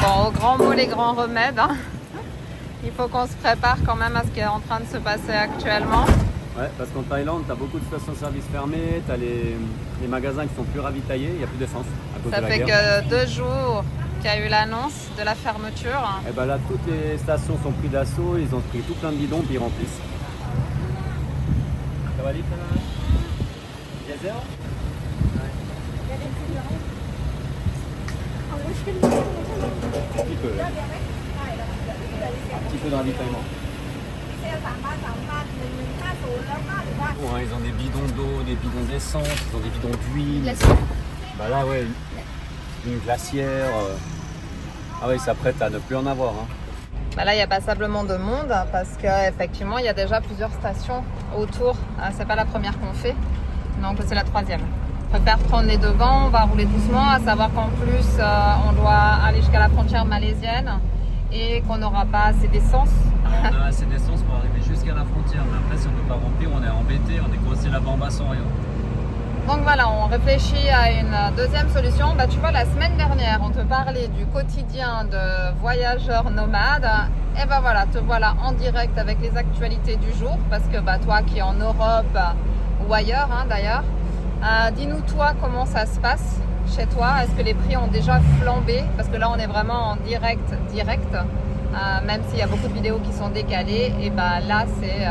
Bon, au grand mot, les grands remèdes. Hein. Il faut qu'on se prépare quand même à ce qui est en train de se passer actuellement. Ouais, parce qu'en Thaïlande, tu as beaucoup de stations-service fermées, tu as les magasins qui sont plus ravitaillés, il n'y a plus d'essence à cause de la guerre. Ça fait que 2 jours qu'il y a eu l'annonce de la fermeture. Et ben là, toutes les stations sont prises d'assaut, ils ont pris tout plein de bidons puis ils remplissent. Ça va vite là? Diesel? Un petit peu. Un petit peu de ravitaillement. Ils ont des bidons d'eau, des bidons d'essence, ils ont des bidons d'huile. Bah là ouais, une glacière. Ah oui, ça prête à ne plus en avoir. Hein. Bah là, il y a passablement de monde parce qu'effectivement, il y a déjà plusieurs stations autour. C'est pas la première qu'on fait, donc c'est la 3e. On préfère prendre les devants, on va rouler doucement, à savoir qu'en plus, on doit aller jusqu'à la frontière malaisienne et qu'on n'aura pas assez d'essence. On a assez d'essence pour arriver jusqu'à la frontière, mais après, si on ne peut pas remplir, on est embêté, on est coincé là-bas en bas sans rien. Donc voilà, on réfléchit à une deuxième solution. Bah, tu vois, la semaine dernière, on te parlait du quotidien de voyageurs nomades. Et ben voilà, te voilà en direct avec les actualités du jour. Parce que bah, toi qui es en Europe ou ailleurs hein, d'ailleurs, dis-nous toi comment ça se passe chez toi. Est-ce que les prix ont déjà flambé? Parce que là, on est vraiment en direct. Même s'il y a beaucoup de vidéos qui sont décalées. Et bah, là, c'est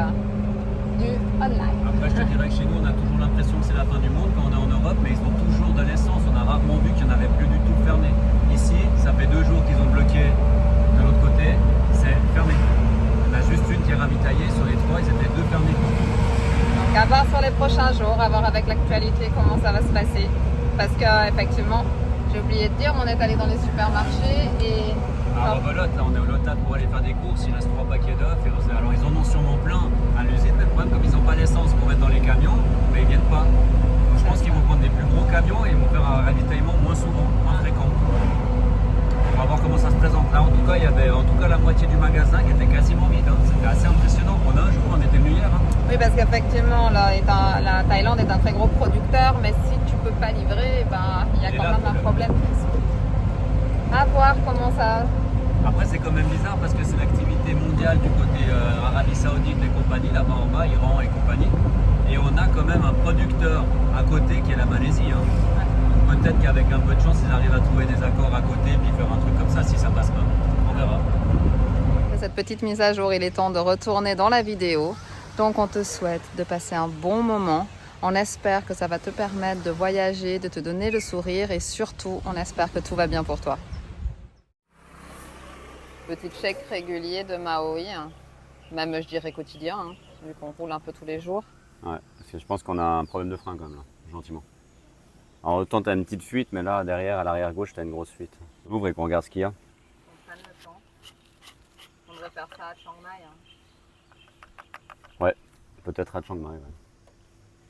du online. Après, je te dirais que chez nous, on a toujours l'impression que c'est la fin du monde quand on est en Europe, mais ils ont toujours de l'essence. On a rarement vu qu'il n'y en avait plus du tout fermé. Ici, ça fait 2 jours qu'ils ont bloqué de l'autre côté, c'est fermé. On a juste une qui est ravitaillée. Sur les 3, ils étaient 2 fermés. Donc à voir sur les prochains jours, à voir avec l'actualité comment ça va se passer. Parce qu'effectivement, j'ai oublié de dire, on est allé dans les supermarchés et... À Rebelote, là on est au Lotat pour aller faire des courses, il reste 3 paquets d'œufs. Alors ils en ont sûrement plein à l'usine, mais le problème, comme ils n'ont pas d'essence pour mettre dans les camions, mais ils viennent pas. Donc je pense qu'ils vont prendre des plus gros camions et ils vont faire un ravitaillement moins souvent, moins fréquent. On va voir comment ça se présente. Là en tout cas, il y avait la moitié du magasin qui était quasiment vide. Hein. C'était assez impressionnant. On a un jour, on était venu hier. Hein. Oui, parce qu'effectivement, la Thaïlande est un très gros producteur, mais si tu peux pas livrer, ben, il y a quand même un problème. À voir comment ça... Après, c'est quand même bizarre parce que c'est l'activité mondiale du côté Arabie Saoudite et compagnie, là-bas en bas, Iran et compagnie. Et on a quand même un producteur à côté qui est la Malaisie. Hein. Ouais. Peut-être qu'avec un peu de chance, ils arrivent à trouver des accords à côté et puis faire un truc comme ça si ça passe pas. On verra. Cette petite mise à jour, il est temps de retourner dans la vidéo. Donc, on te souhaite de passer un bon moment. On espère que ça va te permettre de voyager, de te donner le sourire et surtout, on espère que tout va bien pour toi. Petit chèque régulier de Maui, hein. Même je dirais quotidien, hein, vu qu'on roule un peu tous les jours. Ouais, parce que je pense qu'on a un problème de frein quand même là, gentiment. Alors autant tu as une petite fuite, mais là derrière, à l'arrière gauche, tu as une grosse fuite. Ouvre et qu'on regarde ce qu'il y a. On prenne le temps. On devrait faire ça à Chiang Mai. Hein. Ouais, peut-être à Chiang Mai. Ouais.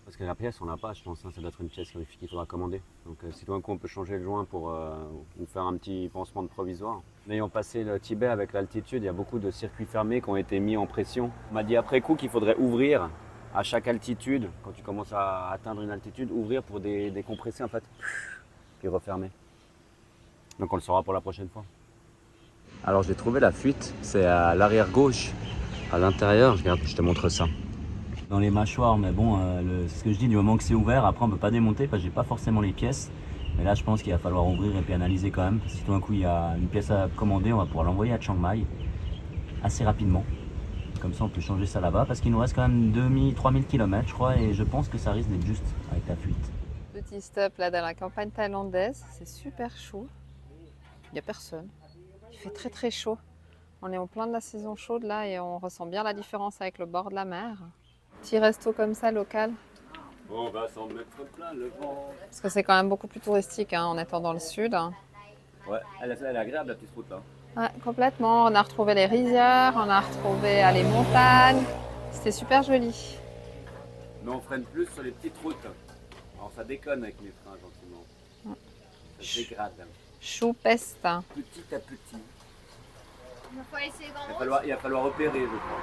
Parce que la pièce, on l'a pas, je pense. Hein, ça doit être une pièce qu'il faudra commander. Donc si tout d'un coup on peut changer le joint pour ou faire un petit pansement de provisoire. N'ayant passé le Tibet avec l'altitude, il y a beaucoup de circuits fermés qui ont été mis en pression. On m'a dit après coup qu'il faudrait ouvrir à chaque altitude, quand tu commences à atteindre une altitude, ouvrir pour décompresser en fait, puis refermer. Donc on le saura pour la prochaine fois. Alors j'ai trouvé la fuite, c'est à l'arrière gauche, à l'intérieur. Regarde, je te montre ça. Dans les mâchoires, mais bon, c'est ce que je dis, du moment que c'est ouvert, après on peut pas démonter parce que j'ai pas forcément les pièces. Mais là je pense qu'il va falloir ouvrir et puis analyser quand même. Si tout d'un coup il y a une pièce à commander, on va pouvoir l'envoyer à Chiang Mai assez rapidement. Comme ça on peut changer ça là-bas parce qu'il nous reste quand même 2000-3000 km je crois et je pense que ça risque d'être juste avec la fuite. Petit stop là dans la campagne thaïlandaise, c'est super chaud. Il n'y a personne. Il fait très très chaud. On est en plein de la saison chaude là et on ressent bien la différence avec le bord de la mer. Petit resto comme ça local. On va s'en mettre plein le vent. Parce que c'est quand même beaucoup plus touristique hein, en étant dans le sud. Ouais, elle est agréable la petite route là. Ouais, complètement. On a retrouvé les rizières, on a retrouvé les montagnes. C'était super joli. Mais on freine plus sur les petites routes. Alors ça déconne avec mes freins gentiment. Ouais. Ça se dégrade. Chou peste. Petit à petit. Il Il va falloir opérer je crois.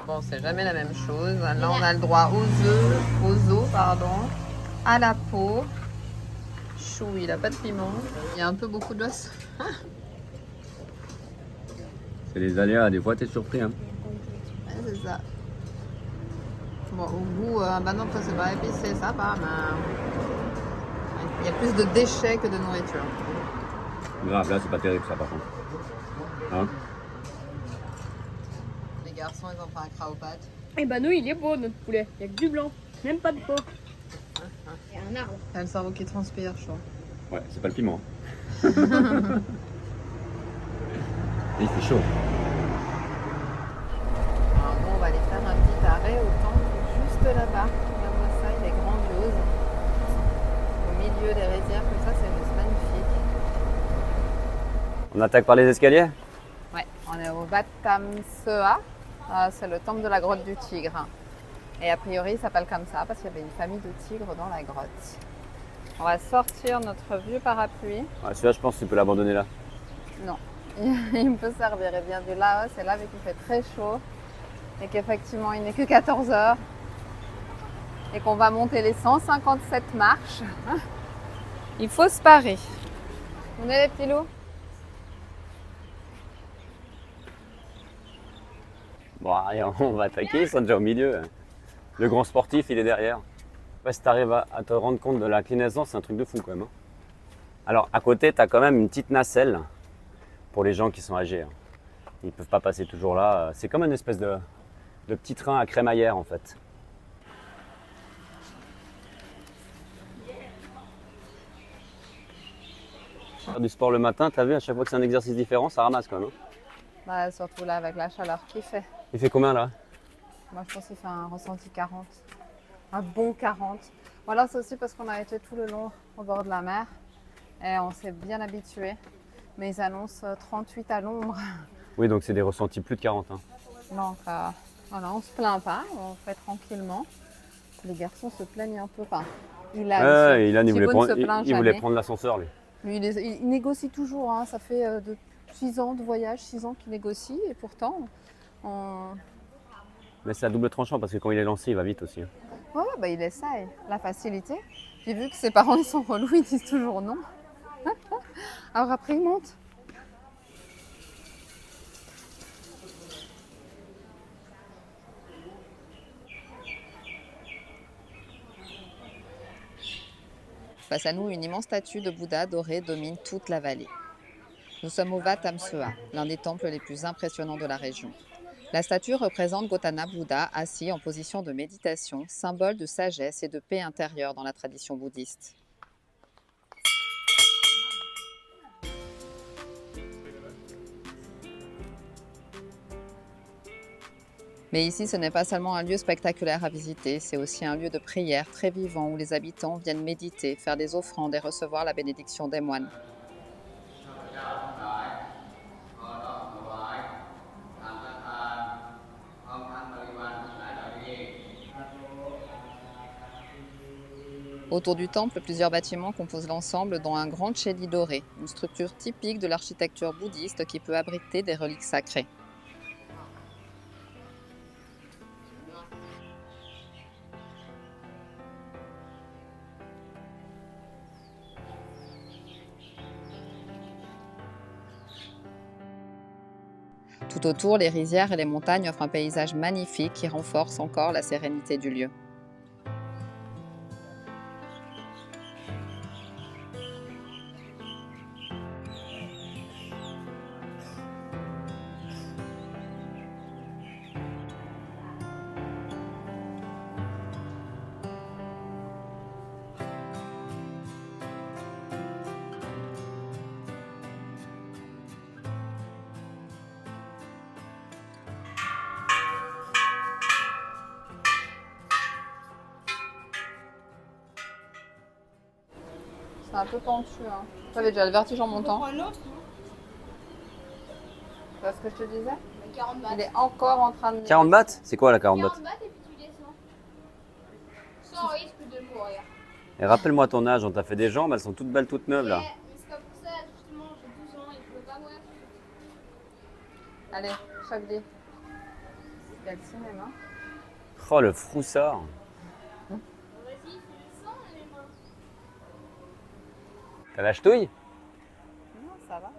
Bon, c'est jamais la même chose. Là, on a le droit aux œufs, à la peau. chou, il a pas de piment. Il y a un peu beaucoup d'os. C'est les aléas, des fois t'es surpris. Hein. Ouais, c'est ça. Bon, au goût, bah non, ça c'est pas épicé, ça va, mais il y a plus de déchets que de nourriture. Grave, là c'est pas terrible ça par contre. Hein? Les garçons, ils ont fait un cra aux pâtes. Eh ben non, il est beau notre poulet. Il y a que du blanc. Même pas de peau. Il y a un arbre. T'as le cerveau qui transpire, je crois. Ouais, c'est pas le piment. Et il fait chaud. Alors bon, on va aller faire un petit arrêt au temple juste là-bas. Regarde ça, il est grandiose. Au milieu des rizières, comme ça, c'est juste magnifique. On attaque par les escaliers? Ouais, on est au Wat Tham Seah. C'est le temple de la grotte du tigre. Et a priori, il s'appelle comme ça parce qu'il y avait une famille de tigres dans la grotte. On va sortir notre vieux parapluie. Ouais, celui-là, je pense que tu peux l'abandonner là. Non, il me peut servir. Il vient du Laos et là, vu qu'il fait très chaud et qu'effectivement, il n'est que 14 heures et qu'on va monter les 157 marches, il faut se parer. Vous venez les petits loups? Bon, allez, on va attaquer, ils sont déjà au milieu. Le grand sportif, il est derrière. Ouais, si tu arrives à te rendre compte de l'inclinaison, c'est un truc de fou quand même. Hein. Alors, à côté, tu as quand même une petite nacelle pour les gens qui sont âgés. Hein. Ils ne peuvent pas passer toujours là. C'est comme une espèce de petit train à crémaillère en fait. Faire du sport le matin, tu as vu, à chaque fois que c'est un exercice différent, ça ramasse quand même. Hein. Bah, surtout là, avec la chaleur qu'il fait. Il fait combien là? Moi, je pense qu'il fait un ressenti 40. Un bon 40. Voilà, c'est aussi parce qu'on a été tout le long au bord de la mer et on s'est bien habitué. Mais ils annoncent 38 à l'ombre. Oui, donc c'est des ressentis plus de 40. Hein. Donc, voilà, on se plaint pas, on fait tranquillement. Les garçons se plaignent un peu. Enfin, Ilan, Ilan, il voulait jamais. prendre l'ascenseur lui. Lui, il négocie toujours. Hein. Ça fait 6 ans de voyage, 6 ans qu'il négocie. Et pourtant, Mais c'est à double tranchant parce que quand il est lancé, il va vite aussi. Hein. ouais, bah, il essaye. La facilité. J'ai vu que ses parents ils sont relous, ils disent toujours non. Alors après, il monte. Face à nous, une immense statue de Bouddha doré domine toute la vallée. Nous sommes au Wat Tham Seah, l'un des temples les plus impressionnants de la région. La statue représente Gautama Bouddha assis en position de méditation, symbole de sagesse et de paix intérieure dans la tradition bouddhiste. Mais ici, ce n'est pas seulement un lieu spectaculaire à visiter, c'est aussi un lieu de prière très vivant où les habitants viennent méditer, faire des offrandes et recevoir la bénédiction des moines. Autour du temple, plusieurs bâtiments composent l'ensemble, dont un grand chedi doré, une structure typique de l'architecture bouddhiste qui peut abriter des reliques sacrées. Tout autour, les rizières et les montagnes offrent un paysage magnifique qui renforce encore la sérénité du lieu. C'est un peu pentu. Hein. Tu avais déjà le vertige en montant. Un autre, Tu vois ce que je te disais? 40 bahts. Il est encore en train de... 40 bahts? C'est quoi la 40 bahts? 40 bahts et puis tu descends. Sans risque de mourir. Et rappelle-moi ton âge, on t'a fait des jambes, elles sont toutes belles, toutes neuves là. Mais c'est pas pour ça, justement, j'ai 12 ans, il ne pouvait pas mourir. Allez, choc dit. Il y a le cinéma. Oh le froussard. Vas-y, il faut le sang, les mains. T'as la ch'touille? Non, ça va.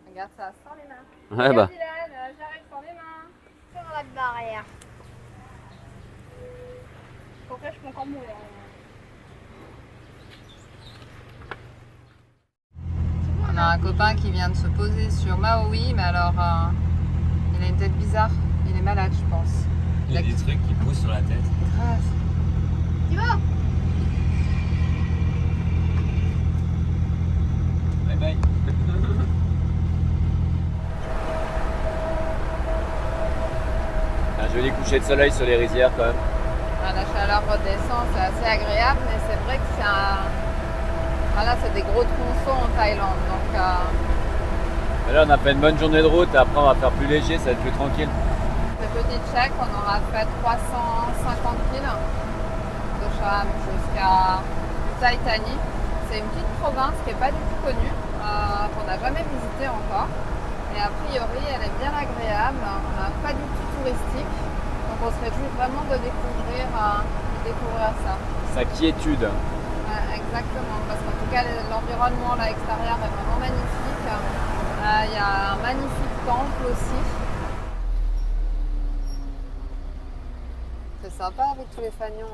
Regarde ça, sans les mains. Ouais, bah. Dylan, j'arrive sans les mains. Sur la barrière. Pourquoi je peux encore mourir? On a un copain qui vient de se poser sur Maui, mais alors il a une tête bizarre. Il est malade, je pense. Il y a des trucs qui poussent sur la tête. Grave. Tu vas? Bye bye. Un joli coucher de soleil sur les rizières quand même. La chaleur redescend, c'est assez agréable, mais c'est vrai que c'est un... Voilà, c'est des gros tronçons en Thaïlande, donc Mais là on a fait une bonne journée de route, après on va faire plus léger, ça va être plus tranquille. le petit check, on aura fait 350 km de Cham jusqu'à Thaïtani. C'est une petite province qui n'est pas du tout connue, qu'on n'a jamais visitée encore. Et a priori, elle est bien agréable, pas du tout touristique. Donc on se réjouit vraiment de découvrir ça. Sa quiétude. Ouais, exactement, parce qu'en tout cas l'environnement là extérieur est vraiment magnifique. Il y a un magnifique temple aussi. C'est sympa avec tous les fanions.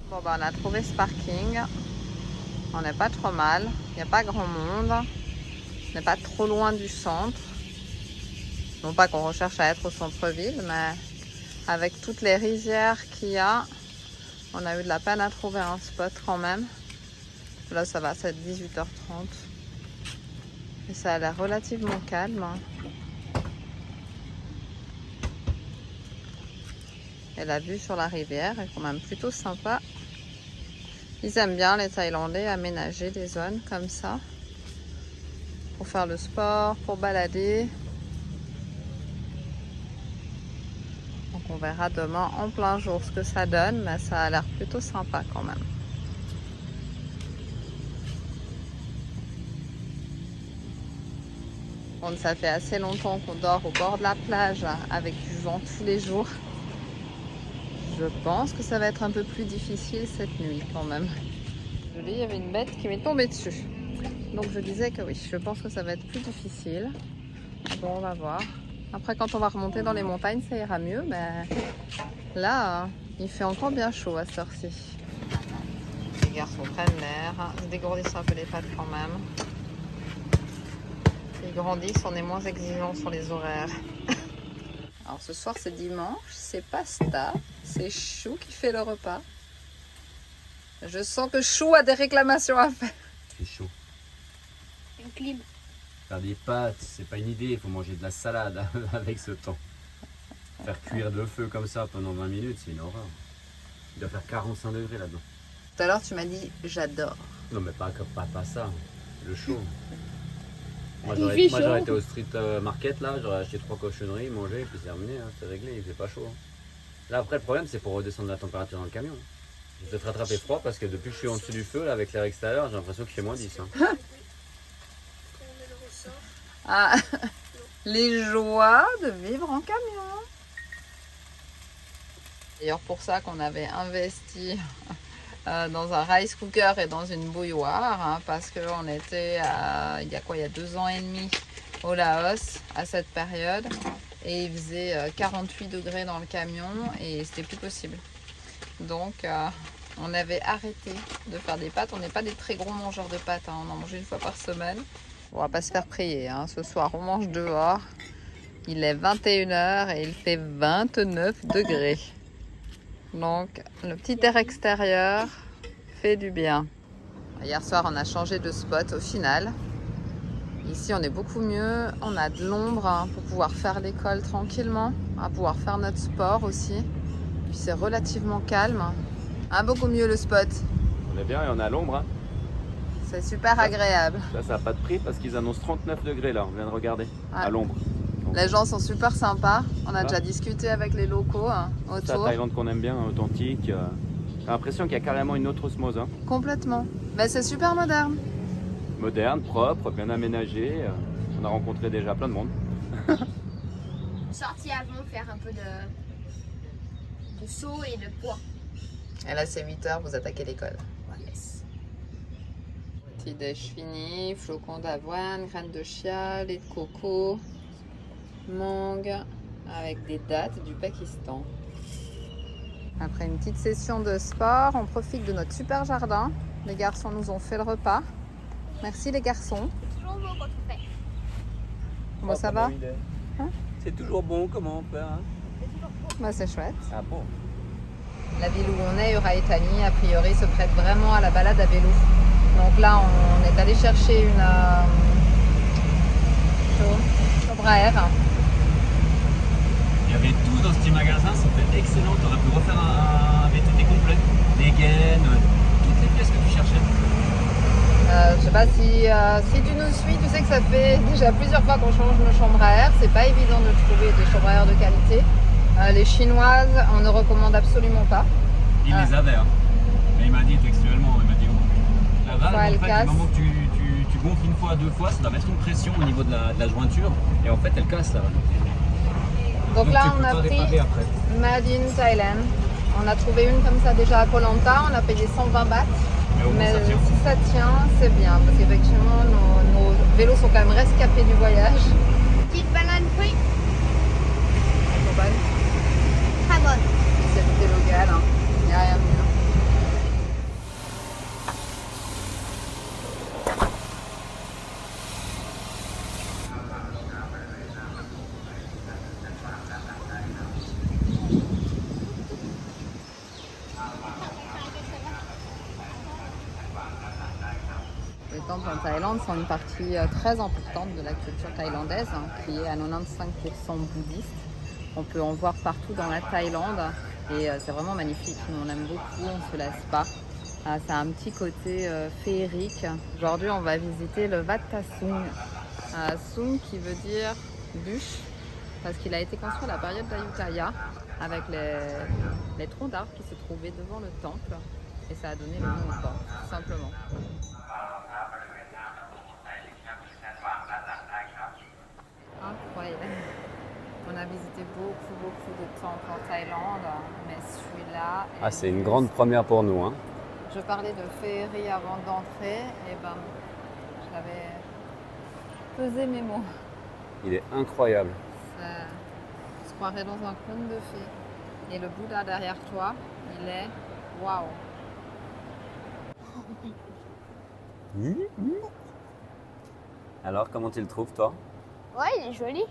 Bon bah on a trouvé ce parking. On n'est pas trop mal. Il n'y a pas grand monde. On n'est pas trop loin du centre. Non pas qu'on recherche à être au centre-ville, mais avec toutes les rizières qu'il y a, on a eu de la peine à trouver un spot quand même. Là ça va, c'est 18h30. Et ça a l'air relativement calme. Et la vue sur la rivière est quand même plutôt sympa. Ils aiment bien, les Thaïlandais, aménager des zones comme ça. Pour faire le sport, pour balader. Donc on verra demain en plein jour ce que ça donne, mais ça a l'air plutôt sympa quand même. Bon, ça fait assez longtemps qu'on dort au bord de la plage avec du vent tous les jours. Je pense que ça va être un peu plus difficile cette nuit quand même. Je dis, il y avait une bête qui m'est tombée dessus. Donc je disais que oui, je pense que ça va être plus difficile. Bon, on va voir. Après, quand on va remonter dans les montagnes, ça ira mieux. Mais là, il fait encore bien chaud à cette heure-ci. Les garçons prennent l'air, se dégourdissent un peu les pattes quand même. Ils grandissent, on est moins exigeants sur les horaires. Alors ce soir c'est dimanche, c'est pasta, c'est Chou qui fait le repas. Je sens que Chou a des réclamations à faire. C'est chaud. Une clim. Faire des pâtes, c'est pas une idée, il faut manger de la salade avec ce temps. Faire cuire de feu comme ça pendant 20 minutes, c'est une horreur. Il doit faire 45 degrés là-dedans. Tout à l'heure tu m'as dit j'adore. Non mais pas ça, le chaud. Moi Il j'aurais fait chaud. été au street market là, j'aurais acheté 3 cochonneries, mangé et puis c'est terminé, hein, c'est réglé, il fait pas chaud. Là après le problème c'est pour redescendre la température dans le camion. Je vais peut-être rattraper froid parce que depuis que je suis en dessous du feu là, avec l'air extérieur, j'ai l'impression qu'il fait moins 10. Hein. Ah, les joies de vivre en camion. D'ailleurs pour ça qu'on avait investi dans un rice cooker et dans une bouilloire, hein, parce qu'on était il y a 2 ans et demi au Laos à cette période et il faisait 48 degrés dans le camion et c'était plus possible. Donc on avait arrêté de faire des pâtes. On n'est pas des très gros mangeurs de pâtes, hein, on en mange une fois par semaine. On va pas se faire prier, hein. Ce soir on mange dehors. Il est 21h et il fait 29 degrés. Donc le petit air extérieur fait du bien. Hier soir on a changé de spot au final. Ici on est beaucoup mieux, on a de l'ombre, hein, pour pouvoir faire l'école tranquillement, à pouvoir faire notre sport aussi. Puis c'est relativement calme. Ah, beaucoup mieux le spot. On est bien et on a l'ombre. Hein. C'est super agréable. Ça n'a pas de prix parce qu'ils annoncent 39 degrés là, on vient de regarder, à l'ombre. Donc, les gens sont super sympas. On a voilà. déjà discuté avec les locaux, hein, c'est la autour. Thaïlande qu'on aime bien, authentique. J'ai l'impression qu'il y a carrément une autre osmose. Hein. Complètement. Mais c'est super moderne. Moderne, propre, bien aménagé. On a rencontré déjà plein de monde. Sorti avant, faire un peu de le saut et le poids. Et là, c'est 8h, vous attaquez l'école. Yes. Petit déj fini, flocons d'avoine, graines de chia, lait de coco, mangue, avec des dattes du Pakistan. Après une petite session de sport, on profite de notre super jardin. Les garçons nous ont fait le repas. Merci les garçons. C'est toujours beau quand on fait. Bon, ça va? Hein? C'est toujours bon, comment on fait, hein? Bah, c'est chouette. Ah bon? La ville où on est, Uraïtani, a priori, se prête vraiment à la balade à vélo. Donc là, on est allé chercher une chambre à air. Il y avait tout dans ce petit magasin, c'était excellent. Tu aurais pu refaire un VTT complet. Les gaines, toutes les pièces que tu cherchais. Je sais pas si tu nous suis, tu sais que ça fait déjà plusieurs fois qu'on change nos chambres à air. C'est pas évident de trouver des chambres à air de qualité. Les chinoises, on ne recommande absolument pas. Il les avait, hein. Mais il m'a dit textuellement, il m'a dit oh. La valve, elle en fait, casse. du moment que tu gonfles une fois, deux fois, ça va mettre une pression au niveau de la jointure. Et en fait, elle casse la valve. Donc là, tu on peux a pas pris réparer après. Made in Thailand. On a trouvé une comme ça déjà à Koh Lanta. On a payé 120 bahts. Mais au moins, Mais ça tient. si ça tient, c'est bien. Parce qu'effectivement, nos vélos sont quand même rescapés du voyage. Petite banane fruit, très bonne. Spécialité locale, hein. Il n'y a rien de mieux. Les temples en Thaïlande sont une partie très importante de la culture thaïlandaise, hein, qui est à 95% bouddhiste. On peut en voir partout dans la Thaïlande et c'est vraiment magnifique. Nous, on aime beaucoup, on ne se lasse pas. Ça a un petit côté féerique. Aujourd'hui, on va visiter le Wat Ta Sung. Sung qui veut dire bûche, parce qu'il a été construit à la période d'Ayutthaya avec les troncs d'arbres qui se trouvaient devant le temple. Et ça a donné le nom au temple, tout simplement. Incroyable. On a visité beaucoup de temples en Thaïlande, mais celui-là... Ah, c'est une grande première pour nous, hein. Je parlais de féerie avant d'entrer, et ben, j'avais pesé mes mots. Il est incroyable. On se croirait dans un conte de fées. Et le Bouddha derrière toi, il est... Waouh! Alors, comment tu le trouves, toi? Ouais, il est joli.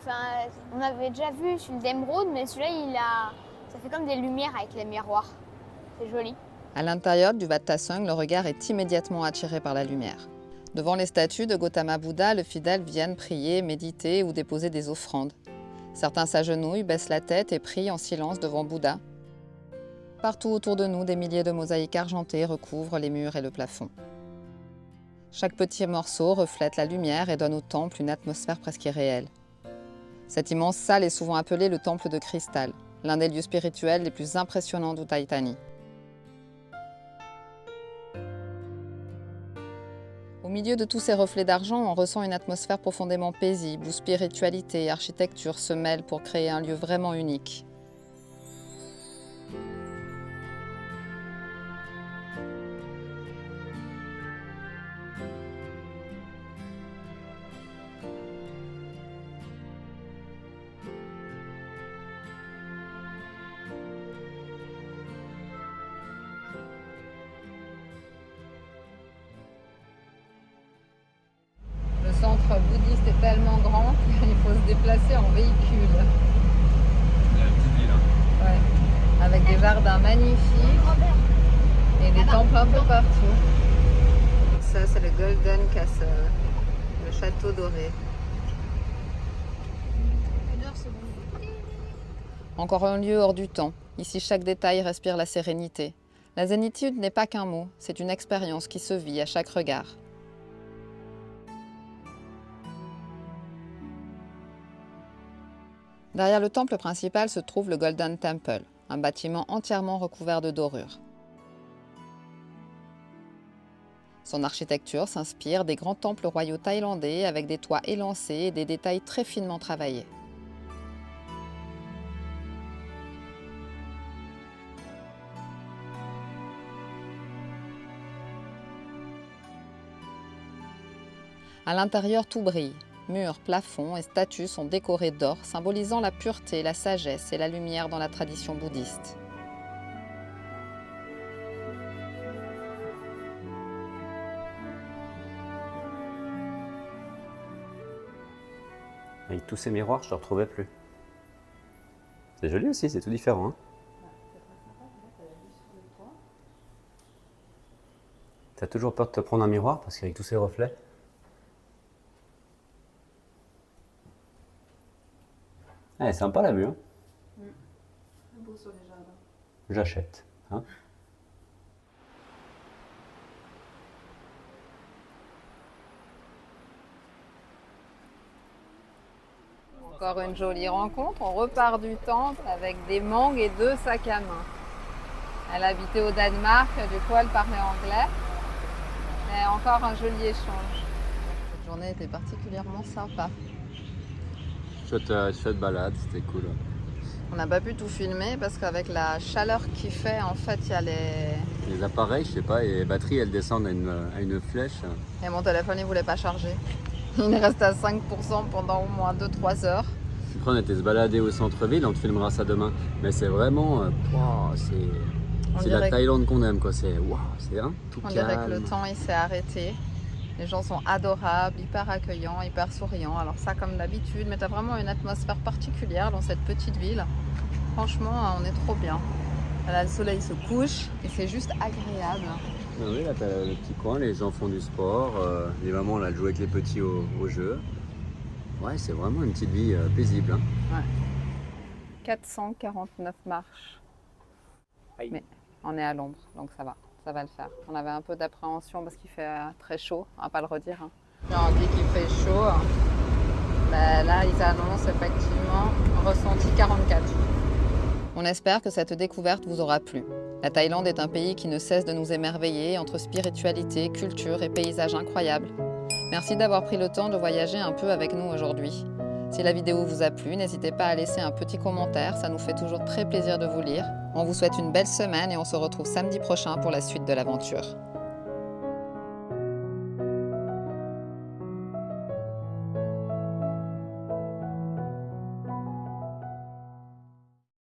Enfin, on avait déjà vu celui d'Emeraude, mais celui-là, ça fait comme des lumières avec les miroirs. C'est joli. À l'intérieur du Wat Ta Sung, le regard est immédiatement attiré par la lumière. Devant les statues de Gautama Bouddha, les fidèles viennent prier, méditer ou déposer des offrandes. Certains s'agenouillent, baissent la tête et prient en silence devant Bouddha. Partout autour de nous, des milliers de mosaïques argentées recouvrent les murs et le plafond. Chaque petit morceau reflète la lumière et donne au temple une atmosphère presque irréelle. Cette immense salle est souvent appelée le temple de cristal, l'un des lieux spirituels les plus impressionnants d'Utaïtani. Au milieu de tous ces reflets d'argent, on ressent une atmosphère profondément paisible où spiritualité et architecture se mêlent pour créer un lieu vraiment unique. Le centre bouddhiste est tellement grand qu'il faut se déplacer en véhicule. La petite ville, hein. Ouais. Avec des jardins magnifiques et des temples un peu partout. Ça, c'est le Golden Castle, le château doré. L'odeur, c'est bon. Encore un lieu hors du temps. Ici, chaque détail respire la sérénité. La zénitude n'est pas qu'un mot, c'est une expérience qui se vit à chaque regard. Derrière le temple principal se trouve le Golden Temple, un bâtiment entièrement recouvert de dorures. Son architecture s'inspire des grands temples royaux thaïlandais avec des toits élancés et des détails très finement travaillés. À l'intérieur, tout brille. Murs, plafonds et statues sont décorés d'or, symbolisant la pureté, la sagesse et la lumière dans la tradition bouddhiste. Avec tous ces miroirs, je ne te retrouvais plus. C'est joli aussi, c'est tout différent. Hein. T'as toujours peur de te prendre un miroir parce qu'avec tous ces reflets. Elle est sympa la vue. Hein. Beau sur les jardins. J'achète. Hein. Encore une jolie rencontre. On repart du temple avec des mangues et 2 sacs à main. Elle habitait au Danemark, du coup elle parlait anglais. Et encore un joli échange. Cette journée était particulièrement sympa. Chouette balade, c'était cool. On n'a pas pu tout filmer parce qu'avec la chaleur qu'il fait, en fait, il y a Les appareils, je sais pas, et les batteries, elles descendent à une flèche. Et mon téléphone, il voulait pas charger. Il est resté à 5% pendant au moins 2-3 heures. Après, on était se balader au centre-ville, on te filmera ça demain. Mais c'est vraiment, c'est la Thaïlande qu'on aime, quoi. C'est tout On calme. dirait que le temps, il s'est arrêté. Les gens sont adorables, hyper accueillants, hyper souriants. Alors ça, comme d'habitude, mais tu as vraiment une atmosphère particulière dans cette petite ville. Franchement, on est trop bien. Là, le soleil se couche et c'est juste agréable. Ah oui, là, t'as le petit coin, les gens font du sport. Les mamans, là, elles jouent avec les petits au jeu. Ouais, c'est vraiment une petite vie paisible. Hein. Ouais. 449 marches. Aïe. Mais on est à l'ombre, donc ça va le faire. On avait un peu d'appréhension parce qu'il fait très chaud, on va pas le redire. Hein. On dit qu'il fait chaud. Ben là, ils annoncent effectivement un ressenti 44. On espère que cette découverte vous aura plu. La Thaïlande est un pays qui ne cesse de nous émerveiller entre spiritualité, culture et paysages incroyables. Merci d'avoir pris le temps de voyager un peu avec nous aujourd'hui. Si la vidéo vous a plu, n'hésitez pas à laisser un petit commentaire, ça nous fait toujours très plaisir de vous lire. On vous souhaite une belle semaine et on se retrouve samedi prochain pour la suite de l'aventure.